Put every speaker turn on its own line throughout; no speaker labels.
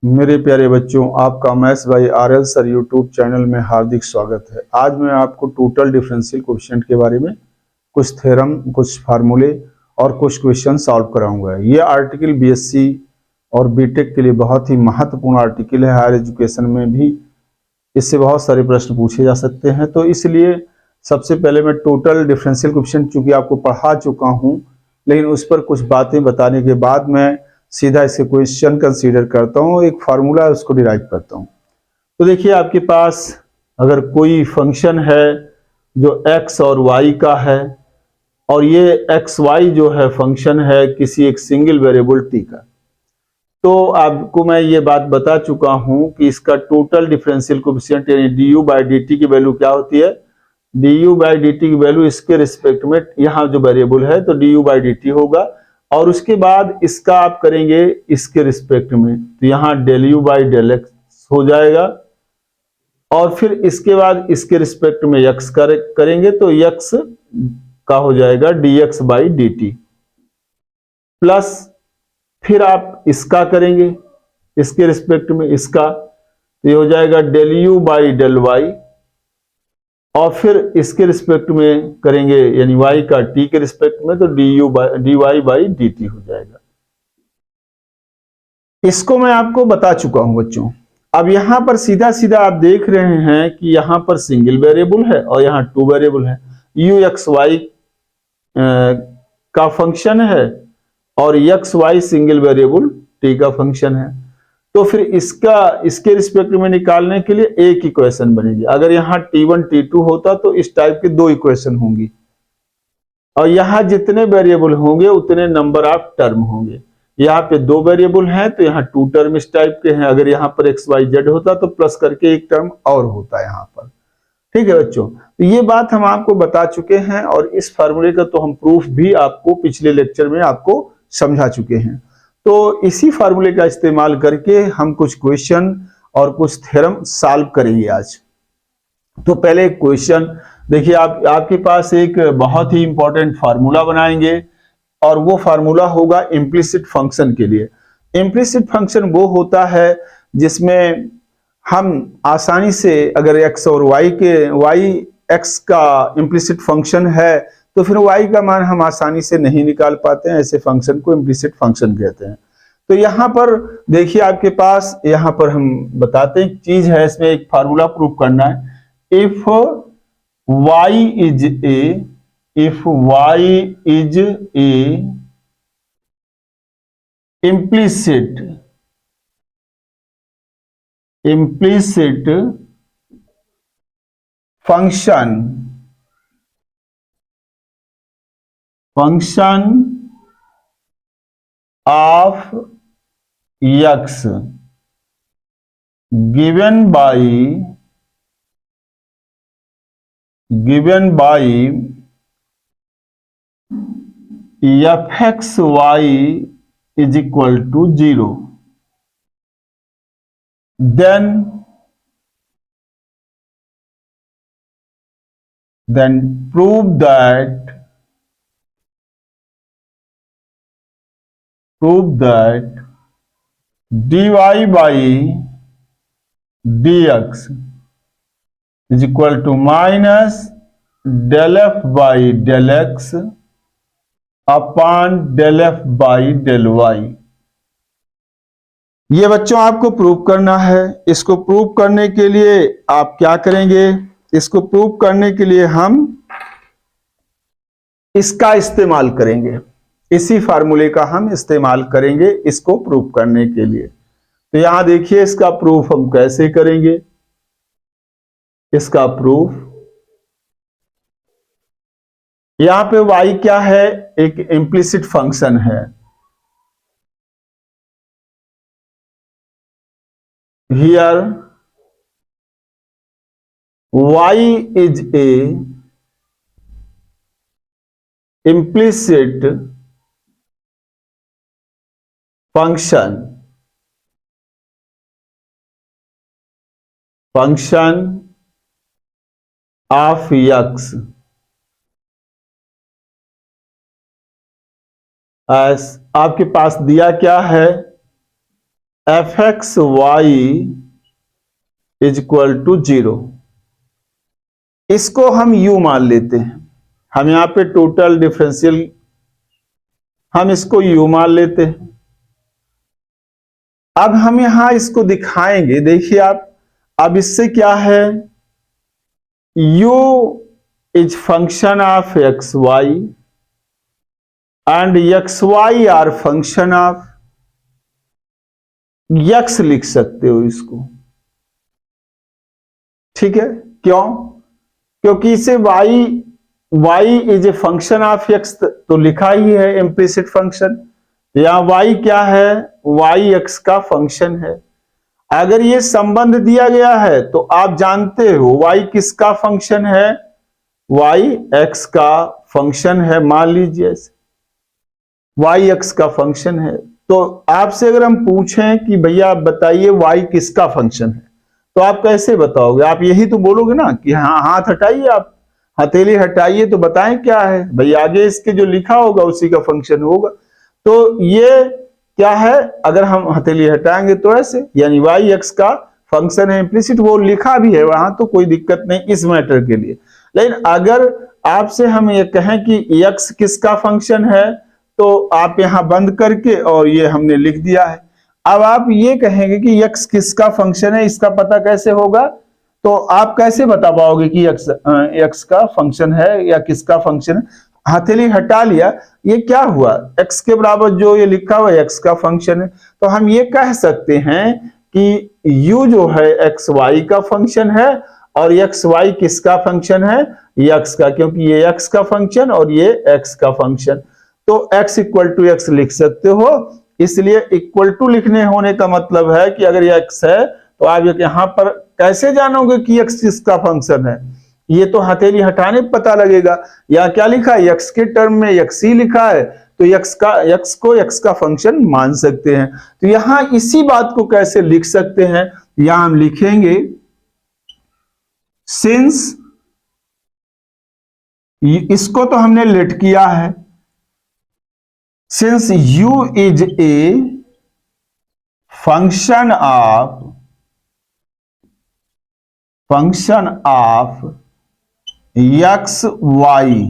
मेरे प्यारे बच्चों, आपका maths by RL sir YouTube channel में हार्दिक स्वागत है। आज मैं आपको टोटल डिफरेंशियल कोएफिशिएंट के बारे में कुछ थ्योरम, कुछ फार्मूले और कुछ क्वेश्चन सॉल्व कराऊंगा। ये आर्टिकल बीएससी और बीटेक के लिए बहुत ही महत्वपूर्ण आर्टिकल है। हायर एजुकेशन में भी इससे बहुत सारे प्रश्न पूछे जा सकते हैं। तो इसलिए सबसे पहले मैं टोटल डिफरेंशियल कोएफिशिएंट चूंकि आपको पढ़ा चुका हूँ, लेकिन उस पर कुछ बातें बताने के बाद मैं सीधा इसके क्वेश्चन कंसीडर करता हूँ, एक फार्मूला है उसको डिराइव करता हूँ। तो देखिए, आपके पास अगर कोई फंक्शन है जो x और y का है, और ये एक्स वाई जो है फंक्शन है किसी एक सिंगल वेरिएबल t का, तो आपको मैं ये बात बता चुका हूं कि इसका टोटल डिफरेंशियल कोएफिशिएंट यानी du बाई डी टी की वैल्यू क्या होती है। du बाई डी टी की वैल्यू इसके रिस्पेक्ट में, यहाँ जो वेरिएबल है तो du बाई डी टी होगा, और उसके बाद इसका आप करेंगे इसके रिस्पेक्ट में, तो यहाँ del u by del x हो जाएगा, और फिर इसके बाद इसके रिस्पेक्ट में x करेंगे तो x का हो जाएगा dx by d T, plus फिर आप इसका करेंगे इसके रिस्पेक्ट में इसका, तो ये हो जाएगा del u by del y, और फिर इसके रिस्पेक्ट में करेंगे यानी y का t के रिस्पेक्ट में, तो D Y by d t हो जाएगा। इसको मैं आपको बता चुका हूं बच्चों। अब यहां पर सीधा सीधा आप देख रहे हैं कि यहां पर सिंगल वेरिएबल है और यहां टू वेरिएबल है। यू एक्स वाई का फंक्शन है और x y single variable t का फंक्शन है। तो फिर इसका इसके रिस्पेक्ट में निकालने के लिए एक इक्वेशन बनेगी। अगर यहाँ T1 T2 होता तो इस टाइप की दो इक्वेशन होंगी, और यहाँ जितने वेरिएबल होंगे उतने नंबर ऑफ टर्म होंगे। यहाँ पे दो वेरिएबल हैं तो यहाँ टू टर्म इस टाइप के हैं। अगर यहाँ पर एक्स वाई जेड होता तो प्लस करके एक टर्म और होता यहाँ पर। ठीक है बच्चों, तो ये बात हम आपको बता चुके हैं, और इस फार्मूले का तो हम प्रूफ भी आपको पिछले लेक्चर में आपको समझा चुके हैं। तो इसी फार्मूले का इस्तेमाल करके हम कुछ क्वेश्चन और कुछ थ्योरम सॉल्व करेंगे आज। तो पहले एक क्वेश्चन देखिए, आपके पास एक बहुत ही इंपॉर्टेंट फार्मूला बनाएंगे, और वो फार्मूला होगा इम्प्लिसिट फंक्शन के लिए। इम्प्लिसिट फंक्शन वो होता है जिसमें हम आसानी से, अगर x और y के y x का इम्प्लिसिट फंक्शन है तो फिर y का मान हम आसानी से नहीं निकाल पाते हैं। ऐसे फंक्शन को इम्प्लिसिट फंक्शन कहते हैं। तो यहां पर देखिए, आपके पास यहां पर हम बताते हैं चीज है, इसमें एक फार्मूला प्रूव करना है। If y is a if y is a implicit function of x given by fxy is equal to 0, then prove that dy by dx is equal to minus del f by del x upon del F by del y. ये बच्चों आपको prove करना है। इसको prove करने के लिए आप क्या करेंगे, इसको प्रूव करने के लिए हम इसका इस्तेमाल करेंगे, इसी फार्मूले का हम इस्तेमाल करेंगे इसको प्रूव करने के लिए। तो यहां देखिए, इसका प्रूफ हम कैसे करेंगे। इसका प्रूफ, यहां पे y क्या है, एक इम्प्लिसिट फंक्शन है। Here y is a implicit function of x as आपके पास दिया क्या है, f x y is equal to 0, इसको हम u मान लेते हैं। हम यहां पे टोटल डिफरेंशियल हम इसको u मान लेते हैं। अब हम यहां इसको दिखाएंगे, देखिए आप, अब इससे क्या है, u is function of x y and x y are function of x लिख सकते हो इसको, ठीक है। क्यों? क्योंकि इसे y is a function of x तो लिखा ही है, इम्प्लिसिट फंक्शन। या y क्या है, y x का फंक्शन है। अगर ये संबंध दिया गया है तो आप जानते हो y किसका फंक्शन है, y x का फंक्शन है। मान लीजिए y x का फंक्शन है, तो आपसे अगर हम पूछें कि भैया आप बताइए y किसका फंक्शन है, तो आप कैसे बताओगे? आप यही तो बोलोगे ना कि हाँ, हाथ हटाइए, आप हथेली हटाइए तो बताएं क्या है भाई, आगे इसके जो लिखा होगा उसी का फंक्शन होगा। तो ये क्या है, अगर हम हथेली हटाएंगे तो ऐसे, यानी y x का फंक्शन है, इम्प्लिसिट वो लिखा भी है वहां, तो कोई दिक्कत नहीं इस मैटर के लिए। लेकिन अगर आपसे हम ये कहें कि x किसका फंक्शन है, तो आप यहां बंद करके और ये हमने लिख दिया है। अब आप ये कहेंगे कि x किसका फंक्शन है, इसका पता कैसे होगा? तो आप कैसे बता पाओगे कि x का फंक्शन है या किसका फंक्शन है? हथेली हटा लिया, ये क्या हुआ, x के बराबर जो ये लिखा हुआ है x का फंक्शन है, तो हम ये कह सकते हैं कि u जो है एक्स वाई का फंक्शन है और एक्स वाई किसका फंक्शन है, x का, क्योंकि ये x का फंक्शन और ये x का फंक्शन। तो x इक्वल टू एक्स लिख सकते हो, इसलिए इक्वल टू लिखने होने का मतलब है कि अगर ये x है तो आप यहां पर कैसे जानोगे कि x किसका फंक्शन है? ये तो हथेली हटाने पर पता लगेगा। या क्या लिखा है, x के टर्म में x ही लिखा है, तो x को x का फंक्शन मान सकते हैं। तो यहां इसी बात को कैसे लिख सकते हैं, यहां हम लिखेंगे सिंस, इसको तो हमने लेट किया है, since u is a function of x y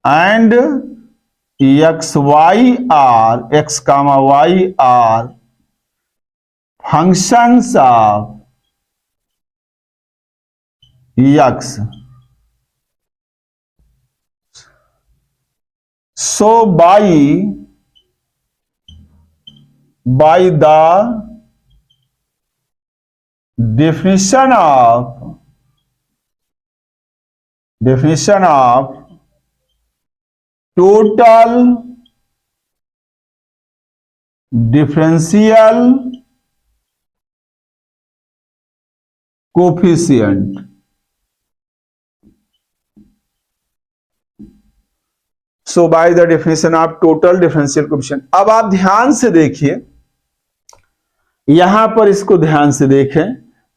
and x y are, x comma y are functions of x, so by the definition of total differential coefficient, so by the definition of total differential coefficient। अब आप ध्यान से देखिए, यहां पर इसको ध्यान से देखें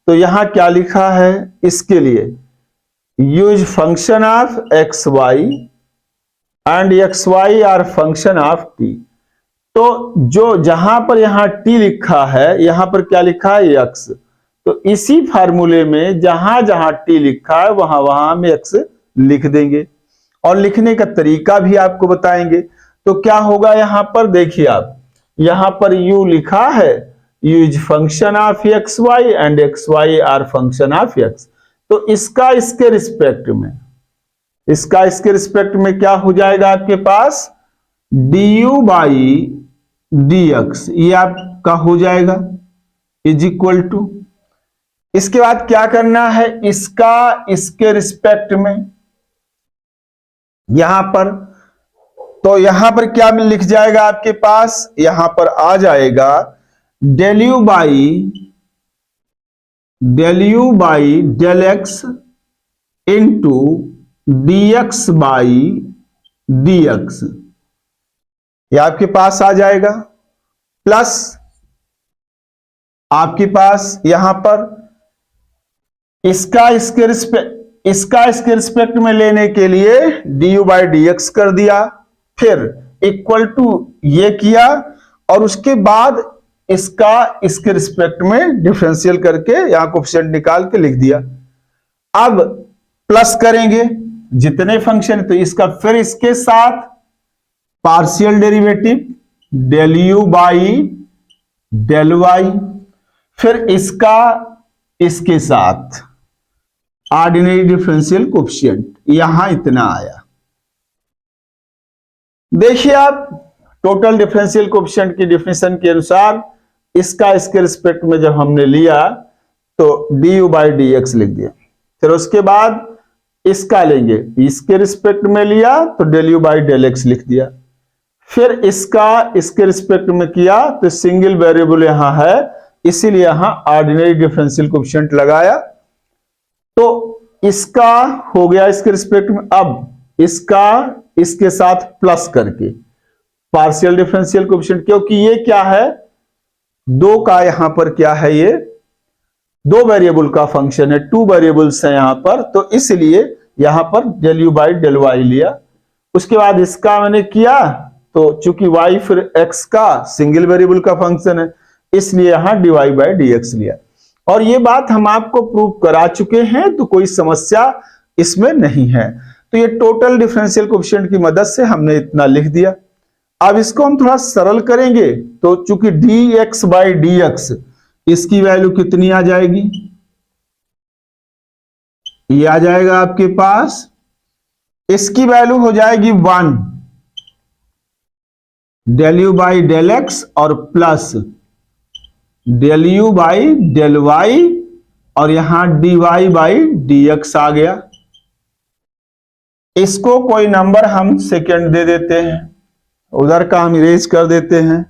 तो यहां क्या लिखा है, इसके लिए use function of x y and x y are function of t. तो जो जहां पर यहां टी लिखा है, यहां पर क्या लिखा है, एक्स। तो इसी फार्मूले में जहां जहां टी लिखा है वहां वहां हम एक्स लिख देंगे और लिखने का तरीका भी आपको बताएंगे। तो क्या होगा, यहां पर देखिए आप, यहां पर u लिखा है, u is function of x y and x y are function of x. तो इसका इसके रिस्पेक्ट में क्या हो जाएगा आपके पास, du बाई dx, ये आपका हो जाएगा इज इक्वल टू। इसके बाद क्या करना है, इसका इसके रिस्पेक्ट में यहां पर, तो यहां पर क्या लिख जाएगा आपके पास, यहां पर आ जाएगा del u by del x into dx by dx, ये आपके पास आ जाएगा। प्लस आपके पास यहां पर इसका इसके रिस्पेक्ट में लेने के लिए du बाई dx कर दिया, फिर इक्वल टू ये किया और उसके बाद इसका इसके रिस्पेक्ट में डिफरेंशियल करके यहां कोफिशिएंट निकाल के लिख दिया। अब प्लस करेंगे जितने फंक्शन, तो इसका फिर इसके साथ partial derivative del u by del y, फिर इसका इसके साथ ऑर्डिनरी डिफरेंशियल कोफिशिएंट, यहां इतना आया। देखिए आप टोटल डिफरेंशियल कोफिशिएंट की डेफिनेशन के अनुसार इसका इसके रिस्पेक्ट में जब हमने लिया तो d u by D x लिख दिया। फिर उसके बाद इसका लेंगे, इसके रिस्पेक्ट में लिया तो del u by del x लिख दिया। फिर इसका इसके रिस्पेक्ट में किया तो सिंगल वेरिएबल यहां है, इसीलिए यहां ऑर्डिनरी डिफरेंशियल कोफिशिएंट लगाया। तो इसका हो गया इसके रिस्पेक्ट में। अब इसका इसके साथ प्लस करके पार्शियल डिफरेंशियल कोफिशिएंट, क्योंकि ये क्या है, दो का यहां पर क्या है, ये दो वेरिएबल का फंक्शन है, टू वेरिएबल्स है यहां पर, तो इसलिए यहां पर del u by del y लिया। उसके बाद इसका मैंने किया तो चूंकि y फिर x का सिंगल वेरिएबल का फंक्शन है, इसलिए यहां dy बाई डी एक्स लिया। और ये बात हम आपको प्रूव करा चुके हैं, तो कोई समस्या इसमें नहीं है। तो ये टोटल डिफरेंशियल कोफिशिएंट की मदद से हमने इतना लिख दिया। अब इसको हम थोड़ा सरल करेंगे, तो चूंकि dx बाई डी एक्स, इसकी वैल्यू कितनी आ जाएगी, ये आ जाएगा आपके पास, इसकी वैल्यू हो जाएगी 1 del u by del x और plus del u by del y, और यहां d Y by D x आ गया। इसको कोई नंबर हम सेकेंड दे देते हैं, उधर का हम इरेज कर देते हैं।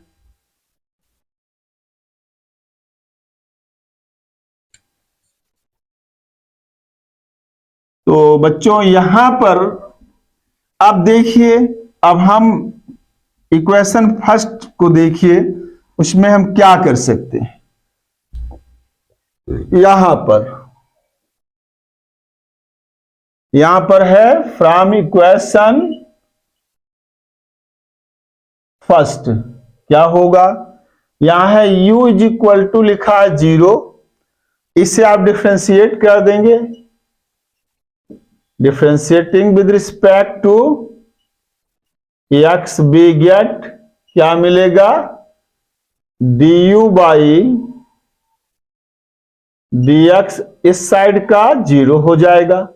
तो बच्चों यहां पर अब देखिए, अब हम इक्वेशन फर्स्ट को देखिए, उसमें हम क्या कर सकते हैं। यहां पर है फ्रॉम इक्वेशन फर्स्ट, क्या होगा, यहां है u इज इक्वल टू लिखा है 0, इसे आप डिफरेंशिएट कर देंगे, differentiating with respect to x, be get क्या मिलेगा, d u by D x, इस साइड का 0 हो जाएगा,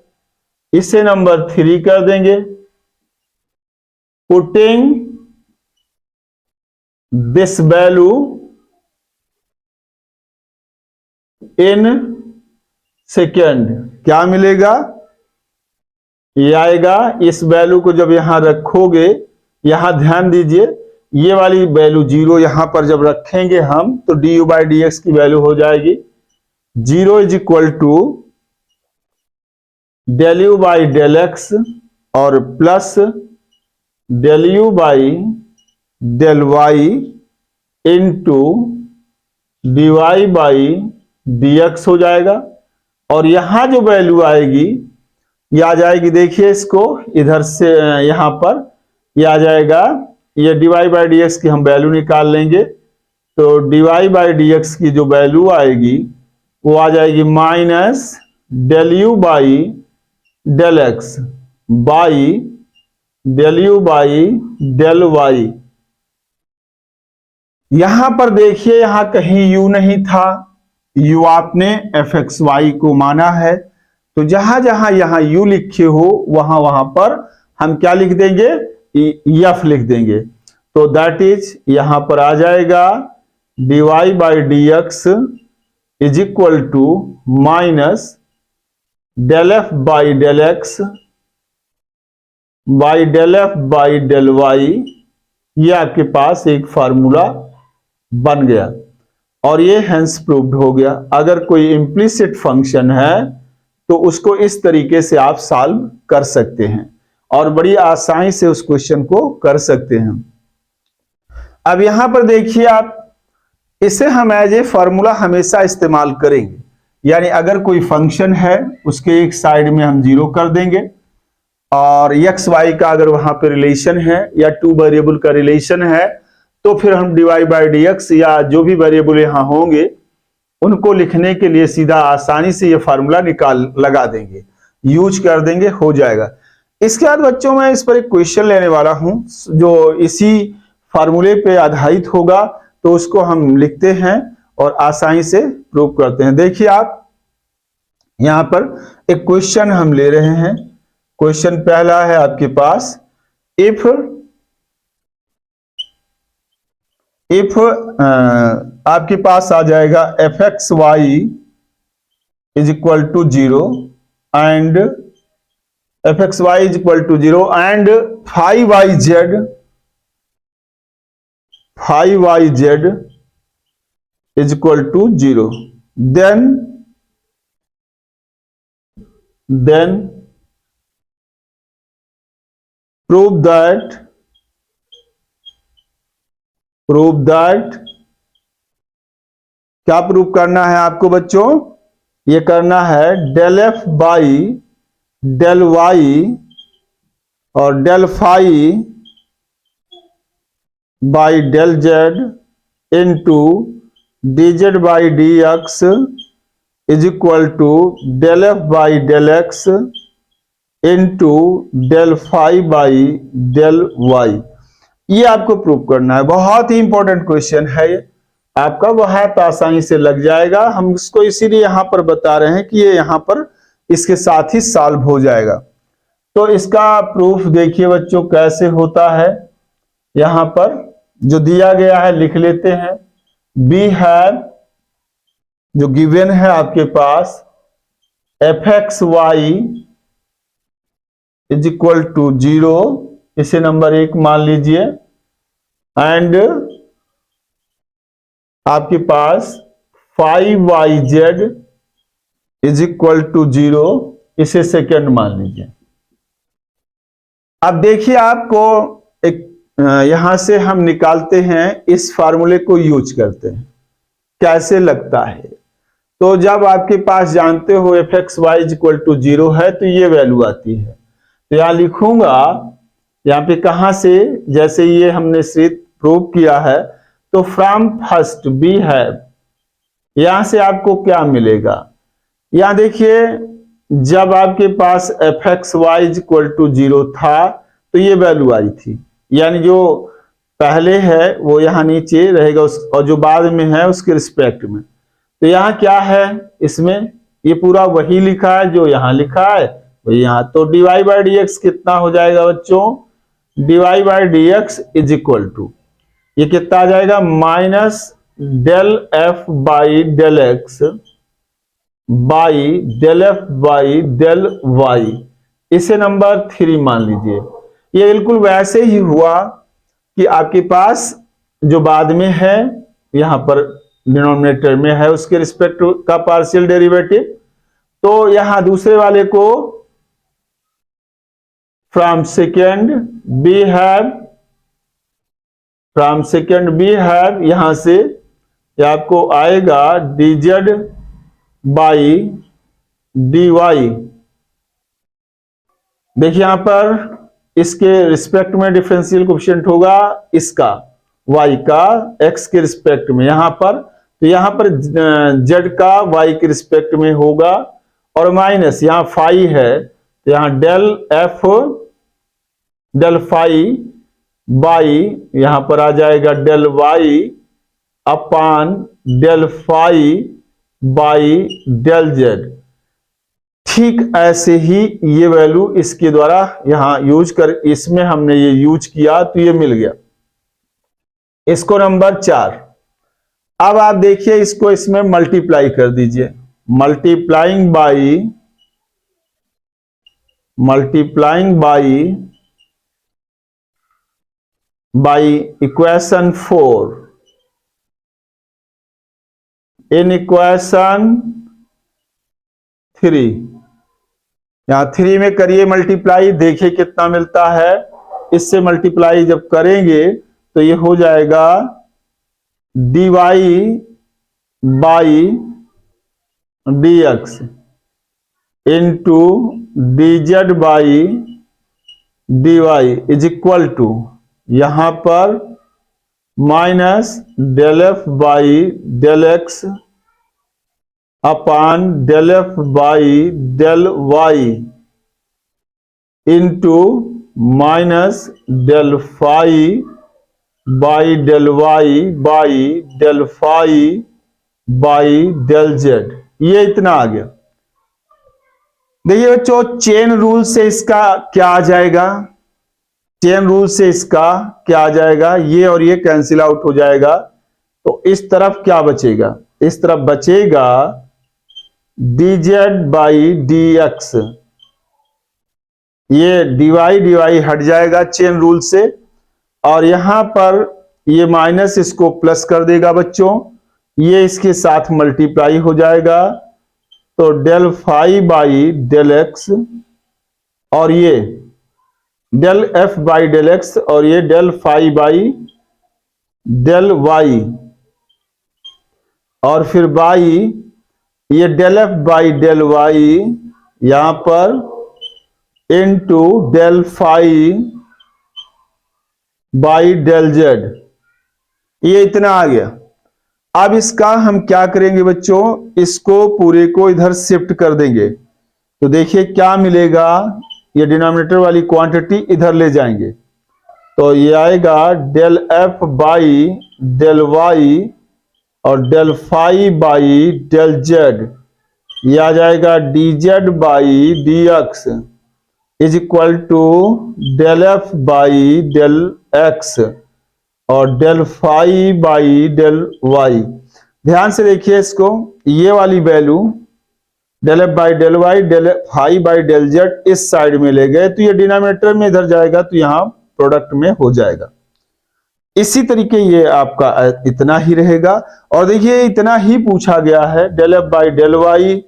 इसे नंबर 3 कर देंगे, putting this value in second, क्या मिलेगा, ये आएगा। इस वैल्यू को जब यहां रखोगे, यहां ध्यान दीजिए, ये वाली वैल्यू 0 यहां पर जब रखेंगे हम, तो d u by D x की वैल्यू हो जाएगी 0 is equal to del u by del x और plus del u by del y into d Y by D x हो जाएगा। और यहां जो वैल्यू आएगी ये आ जाएगी, देखिए इसको इधर से यहां पर ये आ जाएगा, ये d Y by D x की हम वैल्यू निकाल लेंगे, तो D Y by D x की जो वैल्यू आएगी वो आ जाएगी minus del u by del x by del u by del y. यहां पर देखिए, यहां कहीं u नहीं था, u आपने एफ एक्स वाई को माना है, तो जहां जहां यहां u लिखे हो वहां वहां पर हम क्या लिख देंगे, f लिख देंगे। तो दैट इज यहां पर आ जाएगा dy by D x is equal to minus del F by del x by del F by del y. ये आपके पास एक फार्मूला बन गया और ये हेंस प्रूव्ड हो गया। अगर कोई इम्प्लिसिट फंक्शन है तो उसको इस तरीके से आप सॉल्व कर सकते हैं और बड़ी आसानी से उस क्वेश्चन को कर सकते हैं। अब यहां पर देखिए आप, इसे हम एज ए फॉर्मूला हमेशा इस्तेमाल करेंगे, यानी अगर कोई फंक्शन है उसके एक साइड में हम 0 कर देंगे और एक्स वाई का अगर वहां पे रिलेशन है या टू वेरिएबल का रिलेशन है तो फिर हम dy बाई dx या जो भी वेरिएबल यहाँ होंगे उनको लिखने के लिए सीधा आसानी से ये फार्मूला लगा देंगे, यूज कर देंगे, हो जाएगा। इसके बाद बच्चों मैं इस पर एक क्वेश्चन लेने वाला हूं जो इसी फार्मूले पे आधारित होगा, तो उसको हम लिखते हैं और आसानी से प्रूव करते हैं। देखिए आप यहां पर एक क्वेश्चन हम ले रहे हैं। क्वेश्चन पहला है आपके पास, इफ आपके पास आ जाएगा fxy is equal to 0 and fxy is equal to 0 and phi yz is equal to 0, then prove that क्या प्रूव करना है आपको बच्चों? ये करना है del f by del y और del phi by del z into dz by dx is equal to del f by del x into del phi by del y। ये आपको प्रूव करना है। बहुत ही इंपॉर्टेंट क्वेश्चन है ये, आपका बहुत आसानी से लग जाएगा। हम इसको इसीलिए यहां पर बता रहे हैं कि ये यहां पर इसके साथ ही सॉल्व हो जाएगा। तो इसका प्रूफ देखिए बच्चों कैसे होता है। यहां पर जो दिया गया है लिख लेते हैं। वी हैव, जो गिवन है आपके पास, fxy इज इक्वल टू 0, इसे नंबर 1 मान लीजिए, एंड आपके पास phi yz is equal to 0, इसे सेकंड मान लीजिए। अब देखिए आपको एक यहां से हम निकालते हैं, इस फार्मूले को यूज करते हैं, कैसे लगता है। तो जब आपके पास जानते हो fxy इज इक्वल टू 0 है तो ये वैल्यू आती है। तो यहां लिखूंगा, यहाँ पे कहां से, जैसे ये हमने सिर्फ प्रूव किया है, तो फ्रॉम फर्स्ट बी है, यहां से आपको क्या मिलेगा। यहां देखिए जब आपके पास fxy इज इक्वल टू 0 था तो ये वैल्यू आई थी, यानी जो पहले है वो यहां नीचे रहेगा और जो बाद में है उसके रिस्पेक्ट में। तो यहां क्या है, इसमें ये पूरा वही लिखा है जो यहां लिखा है वही यहां। तो dy बाई dx कितना हो जाएगा बच्चों, dy by dx is equal to, ये कितना आ जाएगा, minus del f by del x by del f by del y, इसे नंबर 3 मान लीजिए। ये बिल्कुल वैसे ही हुआ कि आपके पास जो बाद में है यहां पर डिनोमिनेटर में है उसके रिस्पेक्ट का पार्शियल डेरिवेटिव। तो यहां दूसरे वाले को फ्रॉम सेकेंड बी हैव यहां से आपको आएगा dz बाई dy। देखिए यहां पर इसके रिस्पेक्ट में डिफरेंशियल कोएफिशिएंट होगा इसका y का x के रिस्पेक्ट में यहां पर, तो यहां पर z का y के रिस्पेक्ट में होगा, और माइनस यहां फाई है तो यहां del f del phi by यहां पर आ जाएगा del y upon del phi by del z। ठीक ऐसे ही ये वैल्यू इसके द्वारा यहां यूज कर, इसमें हमने ये यूज किया तो ये मिल गया। इसको नंबर 4। अब आप देखिए इसको इसमें मल्टीप्लाई कर दीजिए, multiplying by equation 4 in equation 3, यहां 3 में करिए मल्टीप्लाई, देखिए कितना मिलता है। इससे मल्टीप्लाई जब करेंगे तो ये हो जाएगा dy by dx into dz by dy is equal to, यहां पर minus del F by del x upon del F by del y into minus del phi by del y by del phi by del z. ये इतना आ गया। देखिए बच्चों, chain rule से इसका क्या आ जाएगा, चेन रूल से इसका क्या आ जाएगा, ये और ये कैंसिल आउट हो जाएगा। तो इस तरफ क्या बचेगा, इस तरफ बचेगा dz बाई डी एक्स। ये डीवाई डीवाई हट जाएगा चेन रूल से, और यहां पर ये माइनस इसको प्लस कर देगा बच्चों, ये इसके साथ मल्टीप्लाई हो जाएगा। तो del phi by del x और ये del F by del x और ये del phi by del y और फिर बाई ये del F by del y यहां पर into del phi by del z. ये इतना आ गया। अब इसका हम क्या करेंगे बच्चों, इसको पूरे को इधर शिफ्ट कर देंगे। तो देखिए क्या मिलेगा, ये डिनोमिनेटर वाली क्वांटिटी इधर ले जाएंगे तो ये आएगा del F by del y और del phi by del z. ये आ जाएगा d z by D x is equal to del F by del x और del phi by del y. ध्यान से देखिए इसको, ये वाली value del F by del y del phi by del z इस साइड में ले गए तो ये डिनोमिनेटर में इधर जाएगा तो यहां प्रोडक्ट में हो जाएगा। इसी तरीके ये आपका इतना ही रहेगा। और देखिए इतना ही पूछा गया है, del F by del y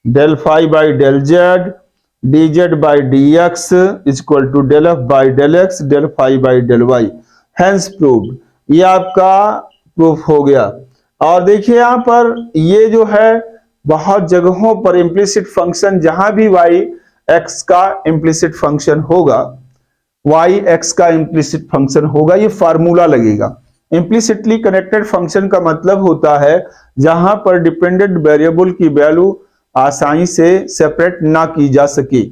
del phi by del z d z by D x is equal to del F by del x del phi by del y. Hence proved, ये आपका प्रूफ हो गया। और देखिए यहां पर ये जो है बहुत जगहों पर इम्प्लिसिट फंक्शन, जहां भी वाई एक्स का इम्प्लिसिट फंक्शन होगा, वाई एक्स का इम्प्लिसिट फंक्शन होगा, ये फार्मूला लगेगा। इम्प्लिसिटली कनेक्टेड फंक्शन का मतलब होता है जहां पर डिपेंडेंट वेरिएबल की वैल्यू आसानी से सेपरेट ना की जा सके।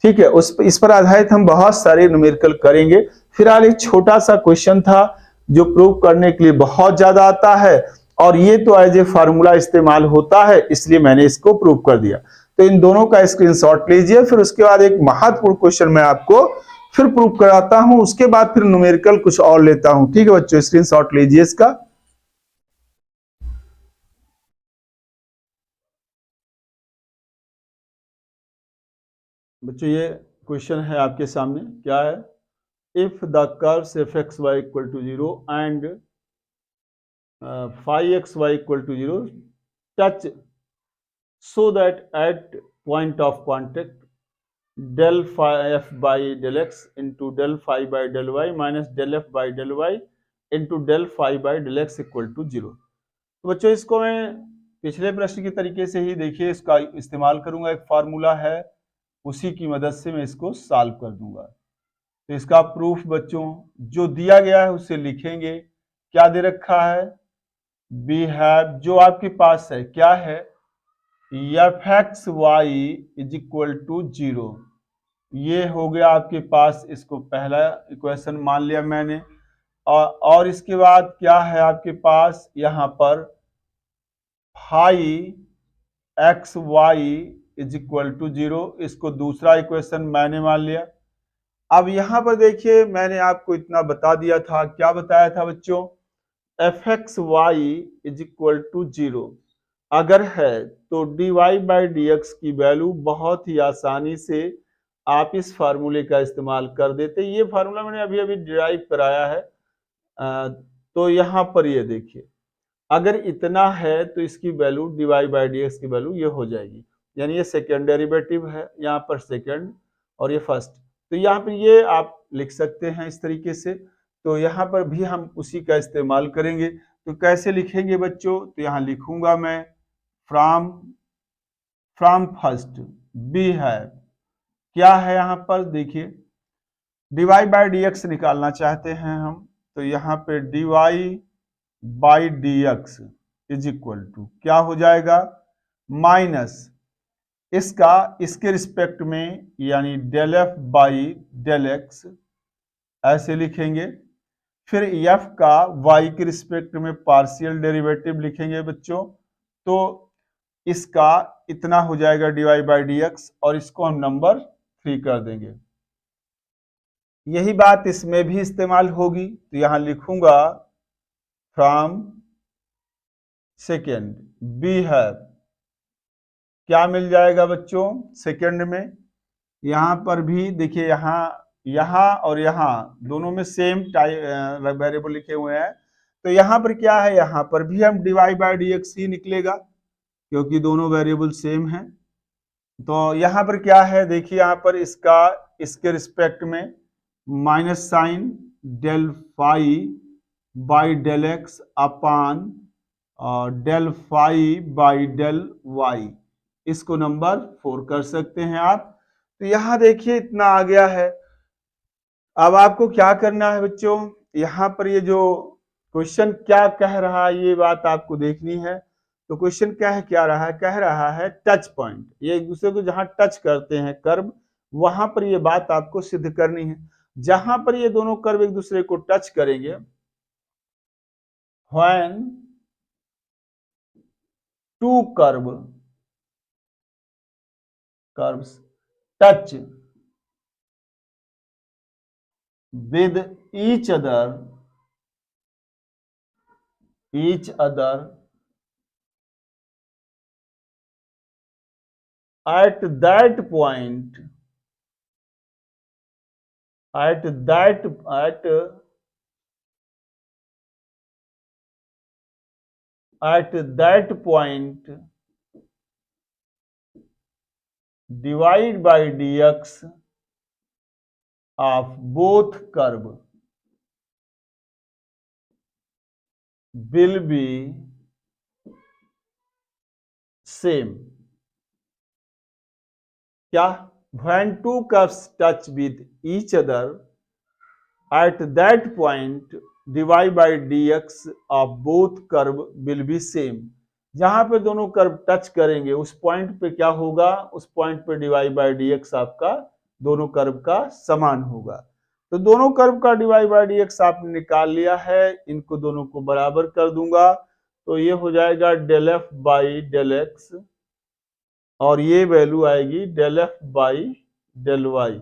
ठीक है, इस पर आधारित हम बहुत सारे न्यूमेरिकल करेंगे। फिलहाल एक छोटा सा क्वेश्चन था जो प्रूव करने के लिए बहुत ज्यादा आता है और ये तो एज ए फार्मूला इस्तेमाल होता है, इसलिए मैंने इसको प्रूव कर दिया। तो इन दोनों का स्क्रीनशॉट लीजिए, फिर उसके बाद एक महत्वपूर्ण क्वेश्चन मैं आपको फिर प्रूव कराता हूं, उसके बाद फिर न्यूमेरिकल कुछ और लेता हूं। ठीक है बच्चों, स्क्रीनशॉट लीजिए इसका। बच्चों ये क्वेश्चन है आपके सामने, क्या है, if the curves f x y equal to 0 and phi x y equal to 0 touch so that at point of contact del phi f by del x into del phi by del y minus del f by del y into del phi by del x equal to 0। तो बच्चों इसको मैं पिछले प्रश्न के तरीके से ही देखिए इसका इस्तेमाल करूंगा, एक फार्मूला है उसी की मदद से मैं इसको सॉल्व कर दूंगा। तो इसका प्रूफ बच्चों जो दिया गया है उसे लिखेंगे। क्या दे रखा है, वी हैव, जो आपके पास है क्या है, f x y is equal to 0। ये हो गया आपके पास, इसको पहला इक्वेशन मान लिया मैंने। और इसके बाद क्या है आपके पास, यहां पर phi x y is equal to 0, इसको दूसरा इक्वेशन मैंने मान लिया। अब यहां पर देखिए मैंने आपको इतना बता दिया था, क्या बताया था बच्चों, f x y is equal to 0 अगर है तो dy बाई डी एक्स की वैल्यू बहुत ही आसानी से आप इस फार्मूले का इस्तेमाल कर देते। ये फार्मूला मैंने अभी अभी डिराइव कराया है। तो यहां पर ये देखिए, अगर इतना है तो इसकी value dy by D x की वैल्यू ये हो जाएगी, यानी ये सेकेंड डेरिवेटिव है, यहाँ पर सेकेंड और ये फर्स्ट। तो यहाँ पर ये आप लिख सकते हैं इस तरीके से। तो यहाँ पर भी हम उसी का इस्तेमाल करेंगे। तो कैसे लिखेंगे बच्चों, तो यहाँ लिखूंगा मैं फ्रॉम फर्स्ट बी है, क्या है यहाँ पर देखिए dy बाई डी एक्स निकालना चाहते हैं हम, तो यहाँ पे dy by D x is equal to क्या हो जाएगा, माइनस इसका इसके रिस्पेक्ट में यानी del F by del x ऐसे लिखेंगे, फिर एफ का वाई के रिस्पेक्ट में पार्शियल डेरिवेटिव लिखेंगे बच्चों, तो इसका इतना हो जाएगा dy बाई डी एक्स और इसको हम नंबर 3 कर देंगे। यही बात इसमें भी इस्तेमाल होगी, तो यहां लिखूंगा फ्रॉम सेकेंड बी है, क्या मिल जाएगा बच्चों सेकेंड में, यहां पर भी देखिए यहां और यहां दोनों में सेम वेरिएबल लिखे हुए हैं, तो यहां पर क्या है, यहां पर भी हम dy बाई डी एक्स ही निकलेगा क्योंकि दोनों वेरिएबल सेम हैं। तो यहां पर क्या है, देखिए यहां पर इसका इसके रिस्पेक्ट में minus sign del phi by del x upon del phi by del y, इसको नंबर 4 कर सकते हैं आप। तो यहां देखिए इतना आ गया है। अब आपको क्या करना है बच्चों, यहां पर ये जो क्वेश्चन क्या कह रहा है ये बात आपको देखनी है। तो क्वेश्चन क्या रहा है टच पॉइंट, ये एक दूसरे को जहां टच करते हैं कर्व, वहां पर ये बात आपको सिद्ध करनी है। जहां पर ये दोनों कर्व एक दूसरे को टच करेंगे, when to curves touch with each other at that point divide by dx of both curve will be same। क्या, when two curves touch with each other at that point dy by dx of both curve will be same। जहां पे दोनों curve touch करेंगे उस point पे क्या होगा, उस पॉइंट पे dy by dx आपका दोनों कर्व का समान होगा। तो दोनों कर्व का dy by dx आपने निकाल लिया है, इनको दोनों को बराबर कर दूंगा, तो ये हो जाएगा del F by del x और ये वैल्यू आएगी del F by del y,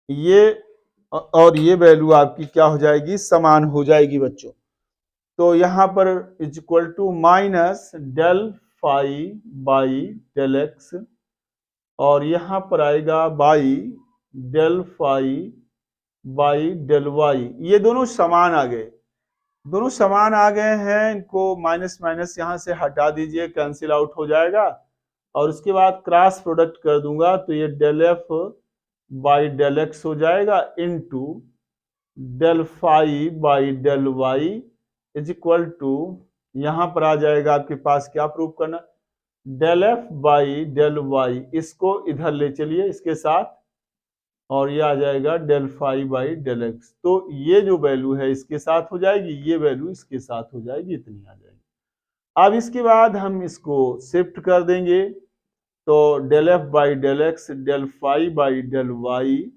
ये वैल्यू आपकी क्या हो जाएगी, समान हो जाएगी बच्चों। तो यहां पर is equal to minus del phi by del x और यहां पर आएगा by del phi by del y, ये दोनों समान आ गए, दोनों समान आ गए हैं, इनको माइनस माइनस यहां से हटा दीजिए, कैंसिल आउट हो जाएगा और उसके बाद क्रॉस प्रोडक्ट कर दूंगा, तो ये del F by del x हो जाएगा into del phi by del y is equal to, यहां पर आ जाएगा आपके पास क्या प्रूव करना, del F by del y, इसको इधर ले चलिए इसके साथ और ये आ जाएगा del phi by del x. तो ये जो वैल्यू है इसके साथ हो जाएगी, ये वैल्यू इसके साथ हो जाएगी, इतनी आ जाएगी। अब इसके बाद हम इसको शिफ्ट कर देंगे, तो del F by del x del phi by del y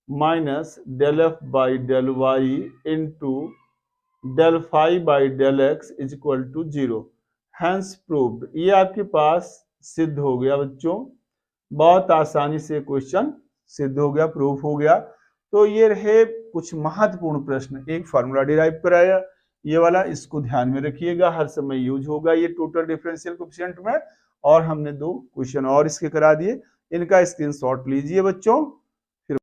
minus del F by del y into del phi by del x is equal to 0। Hence proved, ये आपके पास सिद्ध हो गया बच्चों, बहुत आसानी से क्वेश्चन सिद्ध हो गया, प्रूफ हो गया। तो ये रहे कुछ महत्वपूर्ण प्रश्न, एक फार्मूला डिराइव कराया ये वाला, इसको ध्यान में रखिएगा, हर समय यूज होगा ये टोटल डिफरेंशियल कोएफिशिएंट में, और हमने 2 क्वेश्चन और इसके करा दिए, इनका स्क्रीनशॉट लीजिए बच्चों।